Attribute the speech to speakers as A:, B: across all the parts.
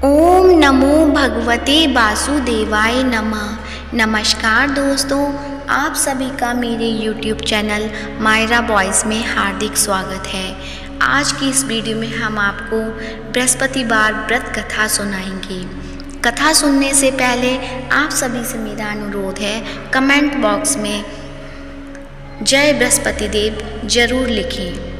A: ओम नमो भगवते वासुदेवाय नमः। नमस्कार दोस्तों, आप सभी का मेरे YouTube चैनल मायरा वॉइस में हार्दिक स्वागत है। आज की इस वीडियो में हम आपको बृहस्पतिवार व्रत कथा सुनाएंगे। कथा सुनने से पहले आप सभी से मेरा अनुरोध है, कमेंट बॉक्स में जय बृहस्पति देव जरूर लिखें।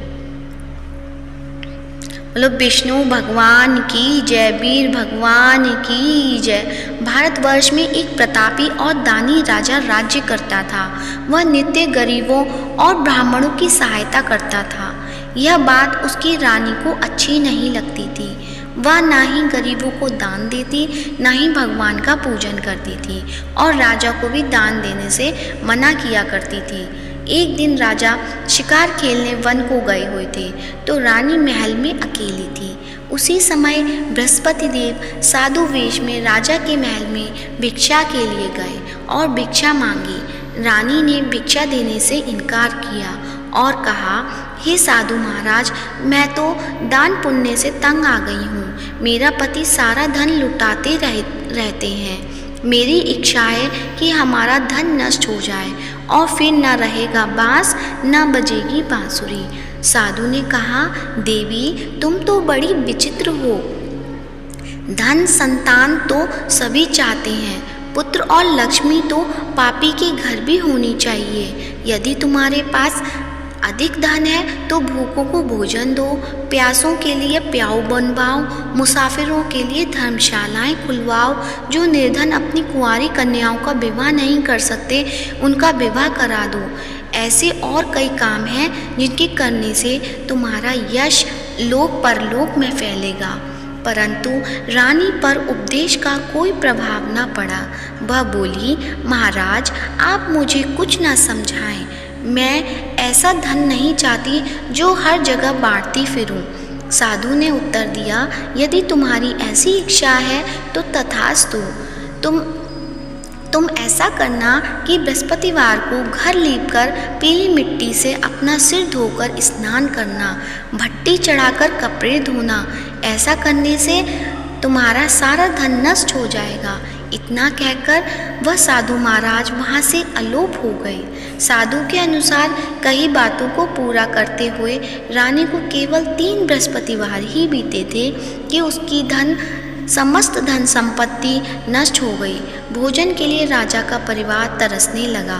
A: बोलो विष्णु भगवान की जय, वीर भगवान की जय। भारतवर्ष में एक प्रतापी और दानी राजा राज्य करता था। वह नित्य गरीबों और ब्राह्मणों की सहायता करता था। यह बात उसकी रानी को अच्छी नहीं लगती थी। वह ना ही गरीबों को दान देती, ना ही भगवान का पूजन करती थी और राजा को भी दान देने से मना किया करती थी। एक दिन राजा शिकार खेलने वन को गए हुए थे तो रानी महल में अकेली थी। उसी समय बृहस्पति देव साधु वेश में राजा के महल में भिक्षा के लिए गए और भिक्षा मांगी। रानी ने भिक्षा देने से इनकार किया और कहा, हे साधु महाराज, मैं तो दान पुण्य से तंग आ गई हूँ। मेरा पति सारा धन लुटाते रहते हैं। मेरी इच्छा है कि हमारा धन नष्ट हो जाए और फिर न रहेगा बांस, न बजेगी बांसुरी। साधु ने कहा, देवी तुम तो बड़ी विचित्र हो। धन संतान तो सभी चाहते हैं, पुत्र और लक्ष्मी तो पापी के घर भी होनी चाहिए। यदि तुम्हारे पास अधिक धन है तो भूखों को भोजन दो, प्यासों के लिए प्याऊ बनवाओ, मुसाफिरों के लिए धर्मशालाएं खुलवाओ। जो निर्धन अपनी कुंवारी कन्याओं का विवाह नहीं कर सकते, उनका विवाह करा दो। ऐसे और कई काम हैं जिनके करने से तुम्हारा यश लोक परलोक में फैलेगा। परंतु रानी पर उपदेश का कोई प्रभाव न पड़ा। वह बोली, महाराज आप मुझे कुछ न समझाएं। मैं ऐसा धन नहीं चाहती जो हर जगह बांटती फिरूं। साधु ने उत्तर दिया, यदि तुम्हारी ऐसी इच्छा है तो तथास्तु। तुम ऐसा करना कि बृहस्पतिवार को घर लीपकर पीली मिट्टी से अपना सिर धोकर स्नान करना, भट्टी चढ़ाकर कपड़े धोना। ऐसा करने से तुम्हारा सारा धन नष्ट हो जाएगा। इतना कहकर वह साधु महाराज वहाँ से अलोप हो गए। साधु के अनुसार कई बातों को पूरा करते हुए रानी को केवल 3 बृहस्पतिवार ही बीते थे कि उसकी समस्त धन संपत्ति नष्ट हो गई। भोजन के लिए राजा का परिवार तरसने लगा।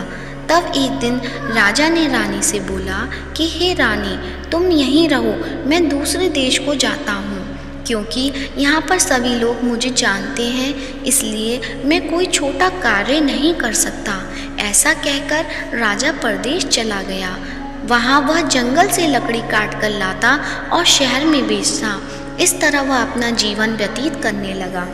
A: तब एक दिन राजा ने रानी से बोला कि हे रानी, तुम यहीं रहो, मैं दूसरे देश को जाता हूँ, क्योंकि यहाँ पर सभी लोग मुझे जानते हैं, इसलिए मैं कोई छोटा कार्य नहीं कर सकता। ऐसा कहकर राजा परदेश चला गया। वहाँ वह जंगल से लकड़ी काट कर लाता और शहर में बेचता। इस तरह वह अपना जीवन व्यतीत करने लगा।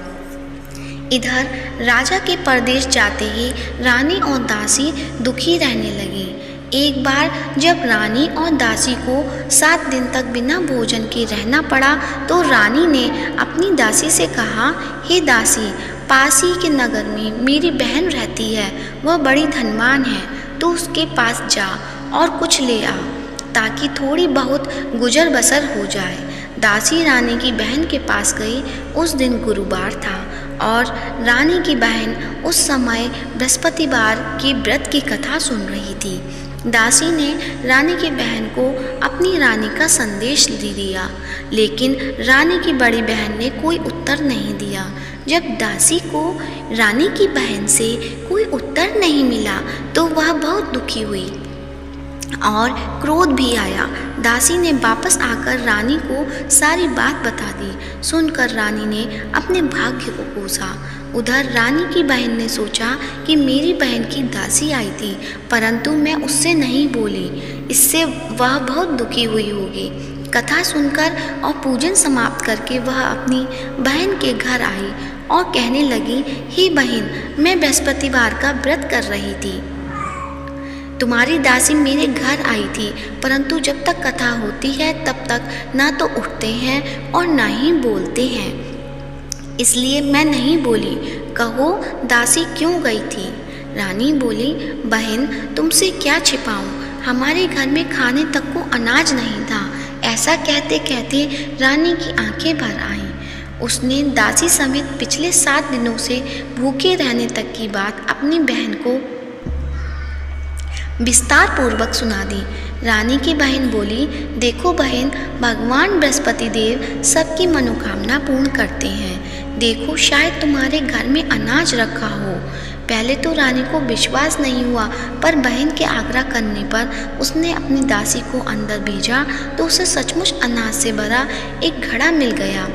A: इधर राजा के परदेश जाते ही रानी और दासी दुखी रहने लगी। एक बार जब रानी और दासी को 7 दिन तक बिना भोजन के रहना पड़ा तो रानी ने अपनी दासी से कहा, हे दासी, पास ही के नगर में मेरी बहन रहती है, वह बड़ी धनवान है, तो उसके पास जा और कुछ ले आ ताकि थोड़ी बहुत गुजर बसर हो जाए। दासी रानी की बहन के पास गई। उस दिन गुरुवार था और रानी की बहन उस समय बृहस्पतिवार के व्रत की कथा सुन रही थी। दासी ने रानी की बहन को अपनी रानी का संदेश दे दिया, लेकिन रानी की बड़ी बहन ने कोई उत्तर नहीं दिया। जब दासी को रानी की बहन से कोई उत्तर नहीं मिला तो वह बहुत दुखी हुई और क्रोध भी आया। दासी ने वापस आकर रानी को सारी बात बता दी। सुनकर रानी ने अपने भाग्य को कोसा। उधर रानी की बहन ने सोचा कि मेरी बहन की दासी आई थी, परंतु मैं उससे नहीं बोली, इससे वह बहुत दुखी हुई होगी। कथा सुनकर और पूजन समाप्त करके वह अपनी बहन के घर आई और कहने लगी, हे बहन, मैं बृहस्पतिवार का व्रत कर रही थी। तुम्हारी दासी मेरे घर आई थी, परंतु जब तक कथा होती है तब तक ना तो उठते हैं और ना ही बोलते हैं, इसलिए मैं नहीं बोली। कहो दासी क्यों गई थी? रानी बोली, बहन तुमसे क्या छिपाऊं, हमारे घर में खाने तक को अनाज नहीं था। ऐसा कहते कहते रानी की आंखें भर आईं। उसने दासी समेत पिछले 7 दिनों से भूखे रहने तक की बात अपनी बहन को विस्तार पूर्वक सुना दी। रानी की बहन बोली, देखो बहन, भगवान बृहस्पति देव सबकी मनोकामना पूर्ण करते हैं। देखो, शायद तुम्हारे घर में अनाज रखा हो। पहले तो रानी को विश्वास नहीं हुआ, पर बहन के आग्रह करने पर उसने अपनी दासी को अंदर भेजा तो उसे सचमुच अनाज से भरा एक घड़ा मिल गया।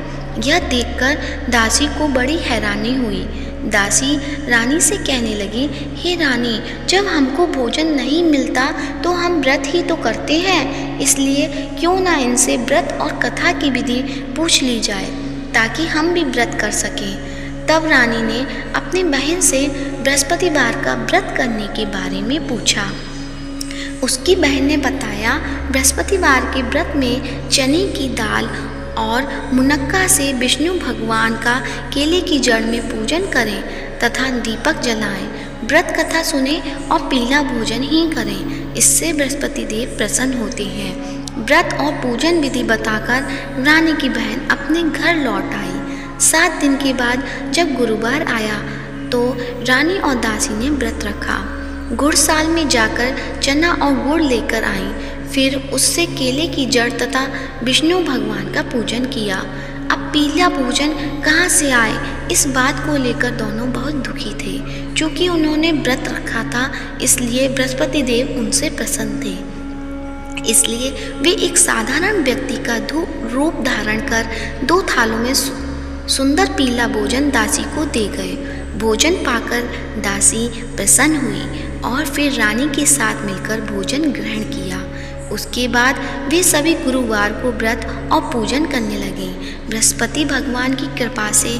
A: यह देखकर दासी को बड़ी हैरानी हुई। दासी रानी से कहने लगी, हे रानी, जब हमको भोजन नहीं मिलता तो हम व्रत ही तो करते हैं, इसलिए क्यों ना इनसे व्रत और कथा की विधि पूछ ली जाए ताकि हम भी व्रत कर सकें। तब रानी ने अपनी बहन से बृहस्पतिवार का व्रत करने के बारे में पूछा। उसकी बहन ने बताया, बृहस्पतिवार के व्रत में चने की दाल और मुनक्का से विष्णु भगवान का केले की जड़ में पूजन करें तथा दीपक जलाएं, व्रत कथा सुने और पीला भोजन ही करें। इससे बृहस्पति देव प्रसन्न होते हैं। व्रत और पूजन विधि बताकर रानी की बहन अपने घर लौट आई। 7 दिन के बाद जब गुरुवार आया तो रानी और दासी ने व्रत रखा। गुड़साल में जाकर चना और गुड़ लेकर आई। फिर उससे केले की जड़ तथा विष्णु भगवान का पूजन किया। अब पीला भोजन कहाँ से आए, इस बात को लेकर दोनों बहुत दुखी थे। क्योंकि उन्होंने व्रत रखा था, इसलिए बृहस्पति देव उनसे प्रसन्न थे। इसलिए वे एक साधारण व्यक्ति का रूप धारण कर 2 थालों में सुंदर पीला भोजन दासी को दे गए। भोजन पाकर दासी प्रसन्न हुई और फिर रानी के साथ मिलकर भोजन ग्रहण किया। उसके बाद वे सभी गुरुवार को व्रत और पूजन करने लगे। बृहस्पति भगवान की कृपा से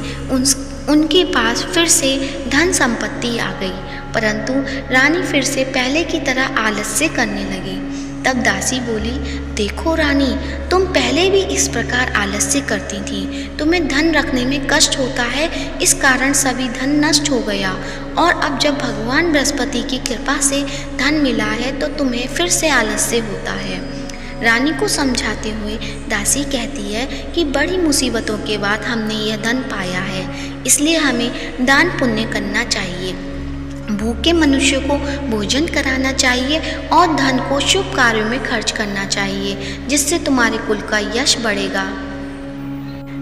A: उनके पास फिर से धन संपत्ति आ गई, परंतु रानी फिर से पहले की तरह आलस्य करने लगी। तब दासी बोली, देखो रानी, तुम पहले भी इस प्रकार आलस्य करती थी। तुम्हें धन रखने में कष्ट होता है, इस कारण सभी धन नष्ट हो गया, और अब जब भगवान बृहस्पति की कृपा से धन मिला है तो तुम्हें फिर से आलस्य होता है। रानी को समझाते हुए दासी कहती है कि बड़ी मुसीबतों के बाद हमने यह धन पाया है, इसलिए हमें दान पुण्य करना चाहिए, भूखे मनुष्य को भोजन कराना चाहिए और धन को शुभ कार्यों में खर्च करना चाहिए, जिससे तुम्हारे कुल का यश बढ़ेगा,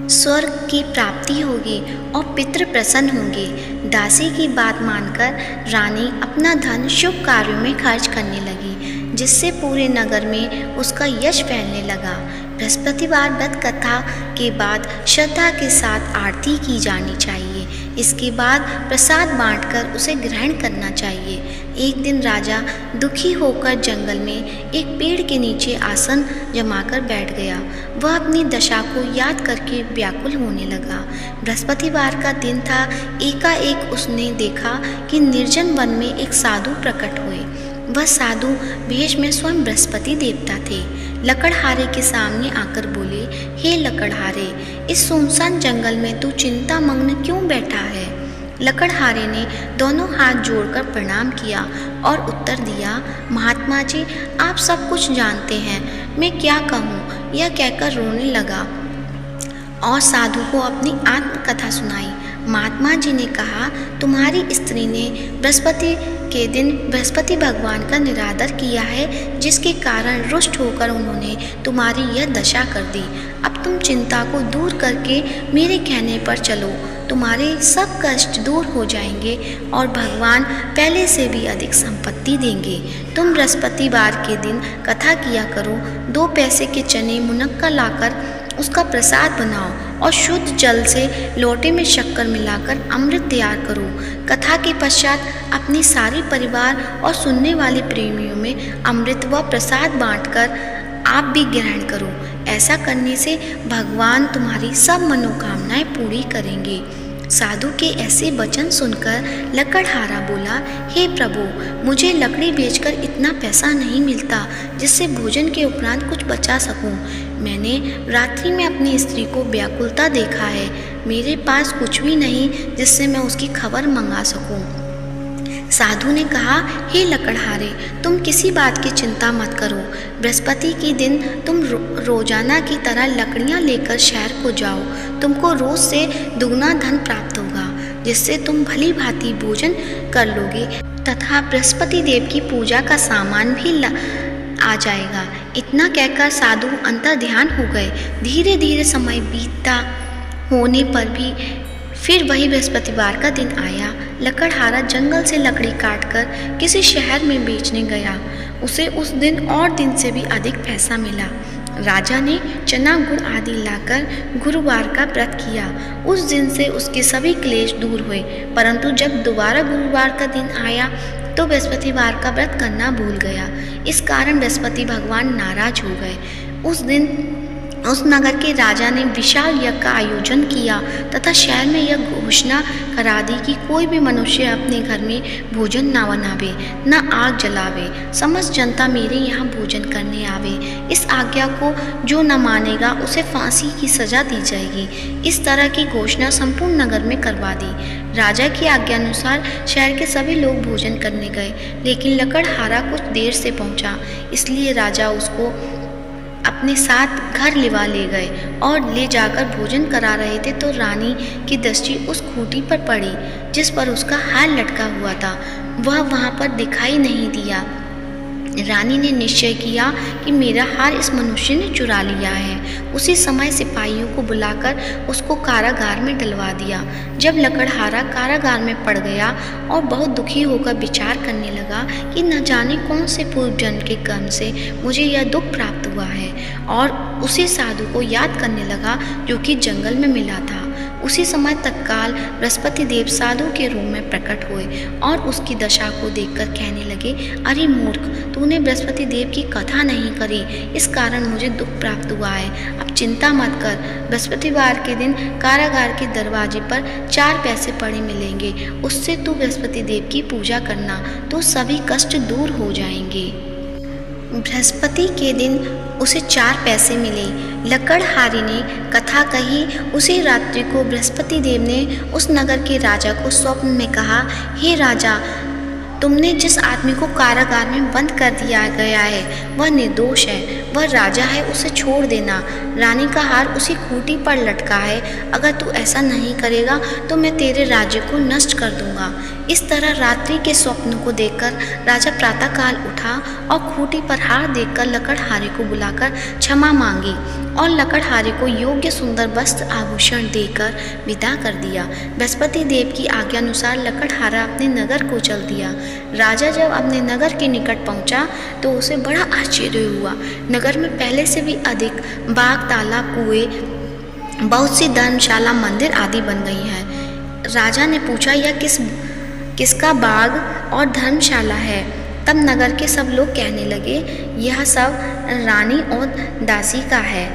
A: स्वर्ग की प्राप्ति होगी और पितृ प्रसन्न होंगे। दासी की बात मानकर रानी अपना धन शुभ कार्यों में खर्च करने लगी, जिससे पूरे नगर में उसका यश फैलने लगा। बृहस्पतिवार व्रत कथा के बाद श्रद्धा के साथ आरती की जानी चाहिए। इसके बाद प्रसाद बांटकर उसे ग्रहण करना चाहिए। एक दिन राजा दुखी होकर जंगल में एक पेड़ के नीचे आसन जमाकर बैठ गया। वह अपनी दशा को याद करके व्याकुल होने लगा। बृहस्पतिवार का दिन था। एकाएक उसने देखा कि निर्जन वन में एक साधु प्रकट हुए। वह साधु भेष में स्वयं बृहस्पति देवता थे। लकड़हारे के सामने आकर बोले, हे लकड़हारे, इस सुनसान जंगल में तू चिंता मग्न क्यों बैठा है? लकड़हारे ने दोनों हाथ जोड़कर प्रणाम किया और उत्तर दिया, महात्मा जी, आप सब कुछ जानते हैं, मैं क्या कहूँ? यह कहकर रोने लगा और साधु को अपनी आत्मकथा सुनाई। महात्मा जी ने कहा, तुम्हारी स्त्री ने बृहस्पति के दिन बृहस्पति भगवान का निरादर किया है, जिसके कारण रुष्ट होकर उन्होंने तुम्हारी यह दशा कर दी। अब तुम चिंता को दूर करके मेरे कहने पर चलो, तुम्हारे सब कष्ट दूर हो जाएंगे और भगवान पहले से भी अधिक संपत्ति देंगे। तुम बृहस्पतिवार के दिन कथा किया करो। 2 पैसे के चने मुनक्का लाकर उसका प्रसाद बनाओ और शुद्ध जल से लोटे में शक्कर मिलाकर अमृत तैयार करो। कथा के पश्चात अपने सारे परिवार और सुनने वाले प्रेमियों में अमृत व प्रसाद बांटकर आप भी ग्रहण करो। ऐसा करने से भगवान तुम्हारी सब मनोकामनाएं पूरी करेंगे। साधु के ऐसे वचन सुनकर लकड़हारा बोला, हे प्रभु, मुझे लकड़ी बेचकर इतना पैसा नहीं मिलता जिससे भोजन के उपरांत कुछ बचा सकूं। मैंने रात्रि में अपनी स्त्री को व्याकुलता देखा है। मेरे पास कुछ भी नहीं जिससे मैं उसकी खबर मंगा सकूं। साधु ने कहा, हे लकड़हारे, तुम किसी बात की चिंता मत करो। बृहस्पति के दिन तुम रोजाना की तरह लकड़ियां लेकर शहर को जाओ। तुमको रोज से दुगना धन प्राप्त होगा, जिससे तुम भली भांति भोजन कर लोगे तथा बृहस्पति देव की पूजा का सामान भी आ जाएगा। इतना कहकर साधु अंतर ध्यान हो गए। धीरे धीरे समय बीतता होने पर भी फिर वही बृहस्पतिवार का दिन आया। लकड़हारा जंगल से लकड़ी काटकर किसी शहर में बेचने गया। उसे उस दिन और दिन से भी अधिक पैसा मिला। राजा ने चना गुड़ आदि लाकर गुरुवार का व्रत किया। उस दिन से उसके सभी क्लेश दूर हुए। परंतु जब दोबारा गुरुवार का दिन आया तो बृहस्पतिवार का व्रत करना भूल गया। इस कारण बृहस्पति भगवान नाराज हो गए। उस दिन उस नगर के राजा ने विशाल यज्ञ का आयोजन किया तथा शहर में यह घोषणा करा दी कि कोई भी मनुष्य अपने घर में भोजन न बनावे, न आग जलावे। समस्त जनता मेरे यहाँ भोजन करने आवे। इस आज्ञा को जो न मानेगा उसे फांसी की सजा दी जाएगी। इस तरह की घोषणा संपूर्ण नगर में करवा दी। राजा की आज्ञा अनुसार शहर के सभी लोग भोजन करने गए, लेकिन लकड़हारा कुछ देर से पहुँचा, इसलिए राजा उसको अपने साथ घर ले गए और ले जाकर भोजन करा रहे थे तो रानी की दृष्टि उस खूंटी पर पड़ी जिस पर उसका हार लटका हुआ था। वह वहाँ पर दिखाई नहीं दिया। रानी ने निश्चय किया कि मेरा हार इस मनुष्य ने चुरा लिया है। उसी समय सिपाहियों को बुलाकर उसको कारागार में डलवा दिया। जब लकड़हारा कारागार में पड़ गया और बहुत दुखी होकर विचार करने लगा कि न जाने कौन से पूर्व जन्म के कर्म से मुझे यह दुख प्राप्त हुआ है, और उसी साधु को याद करने लगा जो कि जंगल में मिला था। उसी समय तत्काल बृहस्पति देव साधु के रूप में प्रकट हुए और उसकी दशा को देखकर कहने लगे, अरे मूर्ख, तूने बृहस्पति देव की कथा नहीं करी, इस कारण मुझे दुख प्राप्त हुआ है। अब चिंता मत कर। बृहस्पतिवार के दिन कारागार के दरवाजे पर 4 पैसे पड़े मिलेंगे। उससे तू बृहस्पति देव की पूजा करना तो सभी कष्ट दूर हो जाएंगे। बृहस्पति के दिन उसे 4 पैसे मिले। लकड़हारे ने कथा कही। उसी रात्रि को बृहस्पति देव ने उस नगर के राजा को स्वप्न में कहा, हे राजा, तुमने जिस आदमी को कारागार में बंद कर दिया गया है वह निर्दोष है, वह राजा है, उसे छोड़ देना। रानी का हार उसी खूंटी पर लटका है। अगर तू ऐसा नहीं करेगा तो मैं तेरे राज्य को नष्ट कर दूंगा। इस तरह रात्रि के स्वप्न को देखकर राजा प्रातःकाल उठा और खूंटी पर हार देखकर लकड़हारे को बुलाकर क्षमा मांगी और लकड़हारे को योग्य सुंदर वस्त्र आभूषण देकर विदा कर दिया। बृहस्पति देव की आज्ञा अनुसार लकड़हारा अपने नगर को चल दिया। राजा जब अपने नगर के निकट पहुंचा तो उसे बड़ा आश्चर्य हुआ। नगर में पहले से भी अधिक बाग, तालाब, कुएं, बहुत सी धर्मशाला, मंदिर आदि बन गई हैं। राजा ने पूछा, यह किसका बाग और धर्मशाला है? तब नगर के सब लोग कहने लगे, यह सब रानी और दासी का है।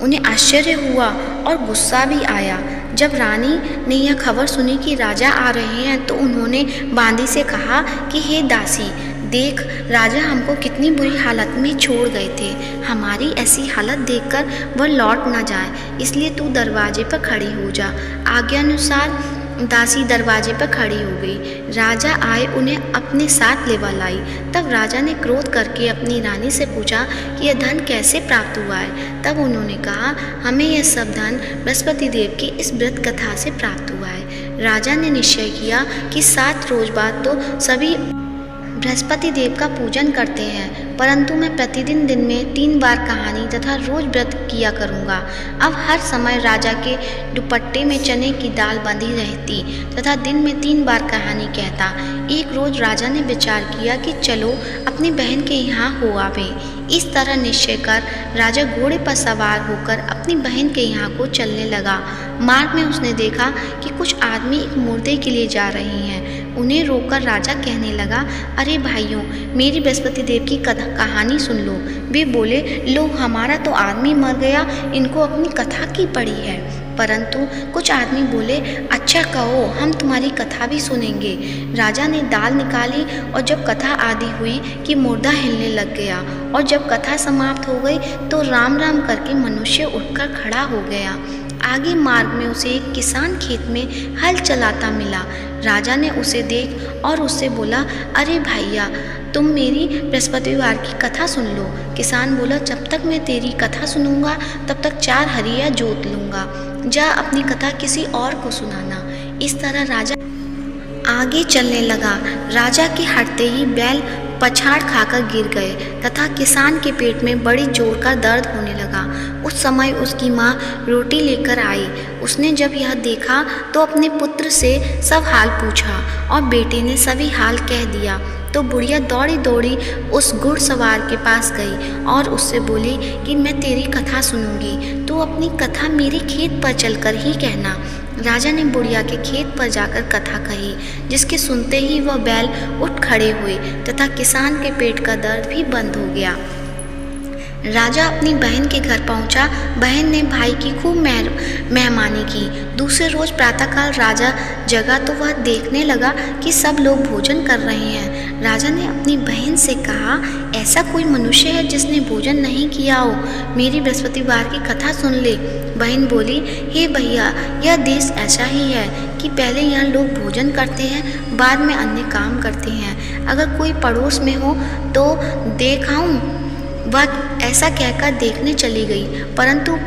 A: उन्हें आश्चर्य हुआ और गुस्सा भी आया। जब रानी ने यह खबर सुनी कि राजा आ रहे हैं तो उन्होंने बांदी से कहा कि हे दासी, देख, राजा हमको कितनी बुरी हालत में छोड़ गए थे। हमारी ऐसी हालत देखकर वह लौट न जाए, इसलिए तू दरवाजे पर खड़ी हो जा। आज्ञानुसार दासी दरवाजे पर खड़ी हो गई। राजा आए, उन्हें अपने साथ लेवा लाई। तब राजा ने क्रोध करके अपनी रानी से पूछा कि यह धन कैसे प्राप्त हुआ है। तब उन्होंने कहा, हमें यह सब धन बृहस्पति देव की इस व्रत कथा से प्राप्त हुआ है। राजा ने निश्चय किया कि 7 रोज बाद तो सभी बृहस्पति देव का पूजन करते हैं, परंतु मैं प्रतिदिन दिन में 3 बार कहानी तथा रोज व्रत किया करूँगा। अब हर समय राजा के दुपट्टे में चने की दाल बंधी रहती तथा दिन में 3 बार कहानी कहता। एक रोज राजा ने विचार किया कि चलो अपनी बहन के यहाँ हो आवे। इस तरह निश्चय कर राजा घोड़े पर सवार होकर अपनी बहन के यहाँ को चलने लगा। मार्ग में उसने देखा कि कुछ आदमी एक मुर्दे के लिए जा रहे हैं। उन्हें रोककर राजा कहने लगा, अरे भाइयों, मेरी बृहस्पति देव की कहानी सुन लो। वे बोले, लो, हमारा तो आदमी मर गया, इनको अपनी कथा की पड़ी है। परंतु कुछ आदमी बोले, अच्छा कहो, हम तुम्हारी कथा भी सुनेंगे। राजा ने दाल निकाली और जब कथा आदि हुई कि मुर्दा हिलने लग गया, और जब कथा समाप्त हो गई तो राम राम करके मनुष्य उठकर खड़ा हो गया। आगे मार्ग में उसे एक किसान खेत में हल चलाता मिला। राजा ने उसे देख और उससे बोला, अरे भैया, तुम मेरी बृहस्पतिवार की कथा सुन लो। किसान बोला, जब तक मैं तेरी कथा सुनूंगा तब तक 4 हरिया जोत लूँगा। जा अपनी कथा किसी और को सुनाना। इस तरह राजा आगे चलने लगा। राजा के हटते ही बैल पछाड़ खाकर गिर गए तथा किसान के पेट में बड़ी जोर का दर्द होने लगा। उस समय उसकी माँ रोटी लेकर आई। उसने जब यह देखा तो अपने पुत्र से सब हाल पूछा और बेटे ने सभी हाल कह दिया। तो बुढ़िया दौड़ी दौड़ी उस घुड़सवार के पास गई और उससे बोली कि मैं तेरी कथा सुनूंगी, तो अपनी कथा मेरे खेत पर चलकर ही कहना। राजा ने बुढ़िया के खेत पर जाकर कथा कही, जिसके सुनते ही वह बैल उठ खड़े हुए तथा किसान के पेट का दर्द भी बंद हो गया। राजा अपनी बहन के घर पहुंचा। बहन ने भाई की खूब मेहमानी की। दूसरे रोज प्रातःकाल राजा जगा तो वह देखने लगा कि सब लोग भोजन कर रहे हैं। राजा ने अपनी बहन से कहा, ऐसा कोई मनुष्य है जिसने भोजन नहीं किया हो? मेरी बृहस्पतिवार की कथा सुन ले। बहन बोली, हे भैया, यह देश ऐसा ही है कि पहले यहाँ लोग भोजन करते हैं, बाद में अन्य काम करते हैं। अगर कोई पड़ोस में हो तो देख आऊं। वह ऐसा कहकर देखने चली गई, परंतु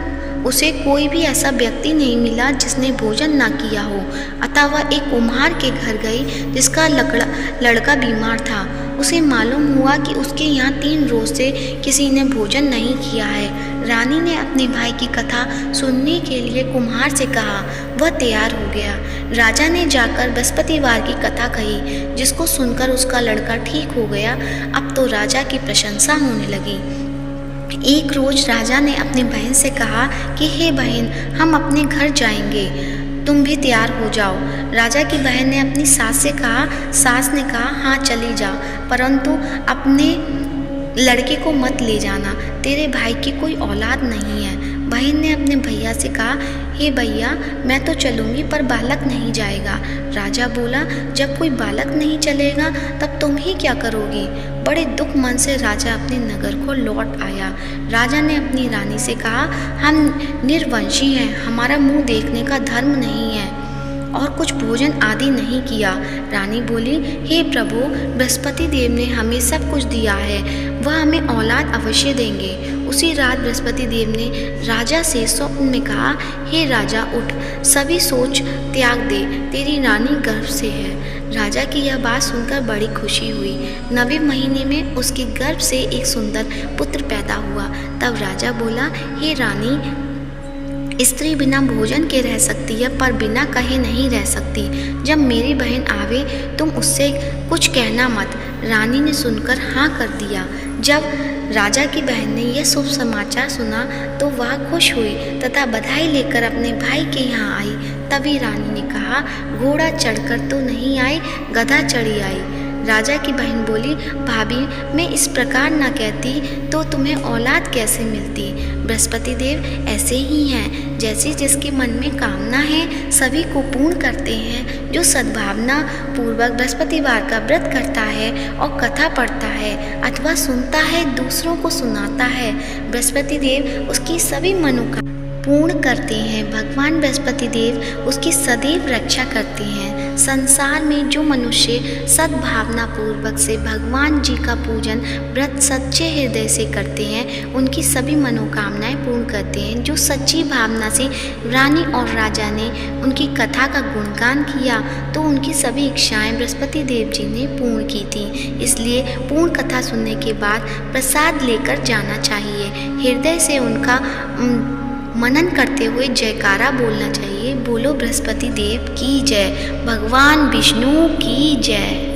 A: उसे कोई भी ऐसा व्यक्ति नहीं मिला जिसने भोजन ना किया हो। अतः वह एक कुम्हार के घर गई जिसका लड़का बीमार था। उसे मालूम हुआ कि उसके यहाँ 3 रोज से किसी ने भोजन नहीं किया है। रानी ने अपने भाई की कथा सुनने के लिए कुम्हार से कहा। वह तैयार हो गया। राजा ने जाकर बृहस्पतिवार की कथा कही, जिसको सुनकर उसका लड़का ठीक हो गया। अब तो राजा की प्रशंसा होने लगी। एक रोज राजा ने अपनी बहन से कहा कि हे बहन, हम अपने घर जाएंगे, तुम भी तैयार हो जाओ। राजा की बहन ने अपनी सास से कहा। सास ने कहा, हाँ चली जाओ, परंतु अपने लड़के को मत ले जाना, तेरे भाई की कोई औलाद नहीं है। बहन ने अपने भैया से कहा, हे भैया, मैं तो चलूँगी पर बालक नहीं जाएगा। राजा बोला, जब कोई बालक नहीं चलेगा तब तुम ही क्या करोगी? बड़े दुख मन से राजा अपने नगर को लौट आया। राजा ने अपनी रानी से कहा, हम निर्वंशी हैं, हमारा मुंह देखने का धर्म नहीं है और कुछ भोजन आदि नहीं किया। रानी बोली, हे प्रभु, बृहस्पति देव ने हमें सब कुछ दिया है, वह हमें औलाद अवश्य देंगे। उसी रात बृहस्पति देव ने राजा से स्वप्न में कहा, हे राजा, उठ, सभी सोच त्याग दे, तेरी रानी गर्भ से है। राजा की यह बात सुनकर बड़ी खुशी हुई। 9वें महीने में उसके गर्भ से एक सुंदर पुत्र पैदा हुआ। तब राजा बोला, हे रानी, स्त्री बिना भोजन के रह सकती है पर बिना कहे नहीं रह सकती। जब मेरी बहन आवे तुम उससे कुछ कहना मत। रानी ने सुनकर हाँ कर दिया। जब राजा की बहन ने यह शुभ समाचार सुना तो वह खुश हुई तथा बधाई लेकर अपने भाई के यहाँ आई। तभी रानी ने कहा, घोड़ा चढ़कर तो नहीं आई, गधा चढ़ी आई। राजा की बहन बोली, भाभी, मैं इस प्रकार न कहती तो तुम्हें औलाद कैसे मिलती? बृहस्पति देव ऐसे ही हैं, जैसे जिसके मन में कामना है सभी को पूर्ण करते हैं। जो सद्भावना पूर्वक बृहस्पतिवार का व्रत करता है और कथा पढ़ता है अथवा सुनता है, दूसरों को सुनाता है, बृहस्पति देव उसकी सभी मनोकामना पूर्ण करते हैं। भगवान बृहस्पति देव उसकी सदैव रक्षा करते हैं। संसार में जो मनुष्य सद्भावना पूर्वक से भगवान जी का पूजन व्रत सच्चे हृदय से करते हैं, उनकी सभी मनोकामनाएं पूर्ण करते हैं। जो सच्ची भावना से रानी और राजा ने उनकी कथा का गुणगान किया तो उनकी सभी इच्छाएं बृहस्पति देव जी ने पूर्ण की थी। इसलिए पूर्ण कथा सुनने के बाद प्रसाद लेकर जाना चाहिए। हृदय से उनका मनन करते हुए जयकारा बोलना चाहिए। बोलो बृहस्पति देव की जय, भगवान विष्णु की जय।